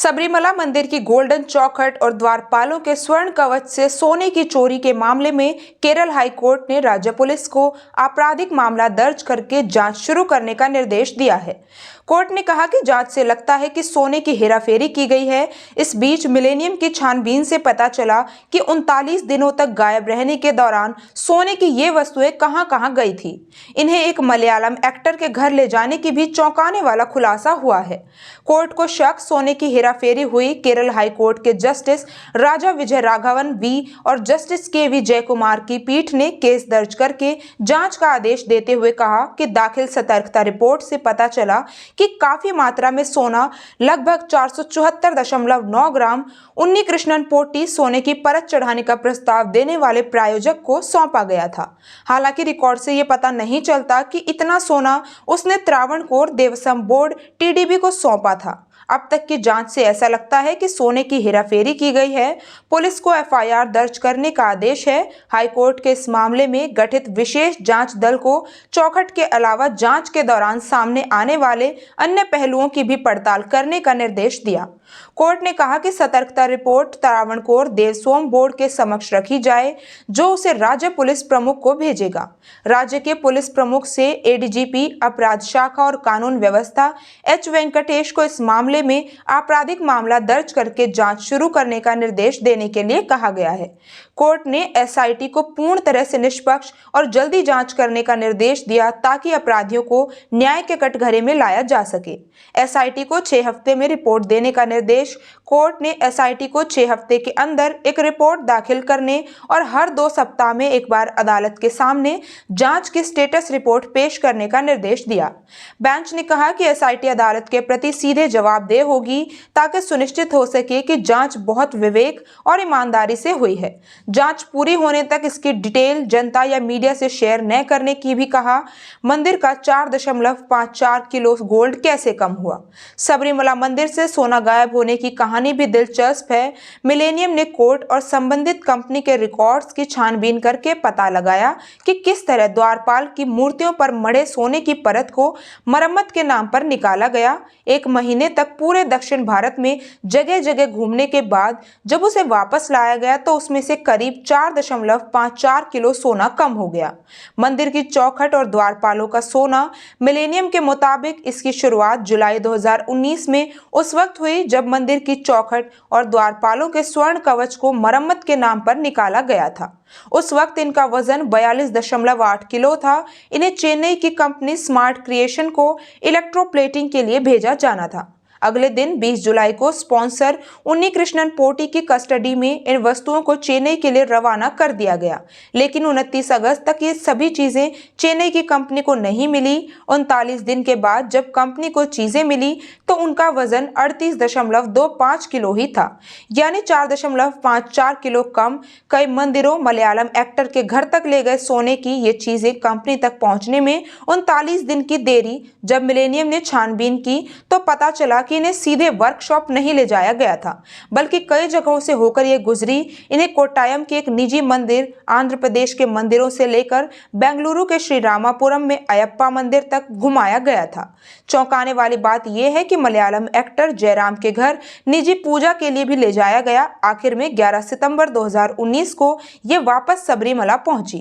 सबरीमला मंदिर की गोल्डन चौखट और द्वारपालों के स्वर्ण कवच से सोने की चोरी के मामले में केरल हाई कोर्ट ने राज्य पुलिस को आपराधिक मामला दर्ज करके जांच शुरू करने का निर्देश दिया है। कोर्ट ने कहा कि जांच से लगता है कि सोने की हेराफेरी की गई है। इस बीच मिलेनियम की छानबीन से पता चला कि 39 दिनों तक गायब रहने के दौरान सोने की ये वस्तुएं कहां-कहां गई थी। इन्हें एक मलयालम एक्टर के घर ले जाने की भी चौंकाने वाला खुलासा हुआ है। कोर्ट को शक सोने की हेराफेरी हुई। केरल हाई कोर्ट के जस्टिस राजा विजय राघवन वी और जस्टिस के.वी. जयकुमार की पीठ ने केस दर्ज करके जांच का आदेश देते हुए कहा कि दाखिल सतर्कता रिपोर्ट से पता चला कि काफी मात्रा में सोना लगभग 474.9 ग्राम उन्नी कृष्णन पोटी सोने की परत चढ़ाने का प्रस्ताव देने वाले प्रायोजक को सौंपा गया था। हालांकि रिकॉर्ड से ये पता नहीं चलता कि इतना सोना उसने त्रावणकोर देवस्थान बोर्ड (TDB) को सौंपा था। अब तक की जांच से ऐसा लगता है कि सोने की हेराफेरी की गई है। पुलिस को FIR दर्ज करने का आदेश है। हाईकोर्ट के इस मामले में गठित विशेष जांच दल को चौखट के अलावा जांच के दौरान सामने आने वाले अन्य पहलुओं की भी पड़ताल करने का निर्देश दिया। कोर्ट ने कहा कि सतर्कता रिपोर्ट त्रावणकोर देवस्वम बोर्ड के समक्ष रखी जाए, जो उसे राज्य पुलिस प्रमुख को भेजेगा। राज्य के पुलिस प्रमुख से ADGP अपराध शाखा और कानून व्यवस्था H. वेंकटेश को इस मामले में आपराधिक मामला दर्ज करके जांच शुरू करने का निर्देश देने के लिए कहा गया है। कोर्ट ने SIT को पूर्ण तरह से निष्पक्ष और जल्दी जांच करने का निर्देश दिया ताकि अपराधियों को न्याय के कटघरे में लाया जा सके। SIT को 6 हफ्ते में रिपोर्ट देने का निर्देश। कोर्ट ने SIT को 6 हफ्ते के अंदर एक रिपोर्ट दाखिल करने और हर 2 सप्ताह में एक बार अदालत के सामने जांच की स्टेटस रिपोर्ट पेश करने का निर्देश दिया। बेंच ने कहा कि SIT अदालत के प्रति सीधे जवाबदेह होगी ताकि सुनिश्चित हो सके कि जांच बहुत विवेक और ईमानदारी से हुई है। जांच पूरी होने तक इसकी डिटेल जनता या मीडिया से शेयर न करने की भी कहा। मंदिर का 4.54 किलो गोल्ड कैसे कम हुआ? सबरीमला मंदिर से सोना गायब होने की कहानी भी दिलचस्प है। मिलेनियम ने कोर्ट और संबंधित कंपनी के रिकॉर्ड्स की छानबीन करके पता लगाया कि किस तरह द्वारपाल की मूर्तियों पर मढ़े सोने की परत को मरम्मत के नाम पर निकाला गया। 1 महीने तक पूरे दक्षिण भारत में जगह जगह घूमने के बाद जब उसे वापस लाया गया तो उसमें से करीब 4.54 किलो सोना कम हो गया। मंदिर की चौखट और द्वारपालों का सोना मिलेनियम के मुताबिक इसकी शुरुआत जुलाई 2019 में उस वक्त हुई जब मंदिर की चौखट और द्वारपालों के स्वर्ण कवच को मरम्मत के नाम पर निकाला गया था। उस वक्त इनका वजन 42.8 किलो था। इन्हें चेन्नई की कंपनी स्मार्ट क्रिएशन को इलेक्ट्रोप्लेटिंग के लिए भेजा जाना था। अगले दिन 20 जुलाई को स्पॉन्सर उन्नी कृष्णन पोटी की कस्टडी में इन वस्तुओं को चेन्नई के लिए रवाना कर दिया गया, लेकिन 29 अगस्त तक ये सभी चीजें चेन्नई की कंपनी को नहीं मिली। 39 दिन के बाद जब कंपनी को चीजें मिली तो उनका वजन 38.25 किलो ही था, यानी 4.54 किलो कम। कई मंदिरों मलयालम एक्टर के घर तक ले गए सोने की ये चीजें कंपनी तक पहुंचने में 39 दिन की देरी। जब मिलेनियम ने छानबीन की तो पता चला कि इन्हें सीधे वर्कशॉप नहीं ले जाया गया था, बल्कि कई जगहों से होकर ये गुजरी। इन्हें कोट्टायम के एक निजी मंदिर, आंध्र प्रदेश के मंदिरों से लेकर बेंगलुरु के श्री रामापुरम में अयप्पा मंदिर तक घुमाया गया था। चौंकाने वाली बात यह है कि मलयालम एक्टर जयराम के घर निजी पूजा के लिए भी ले जाया गया। आखिर में 11 सितंबर 2019 को ये वापस सबरीमला पहुंची।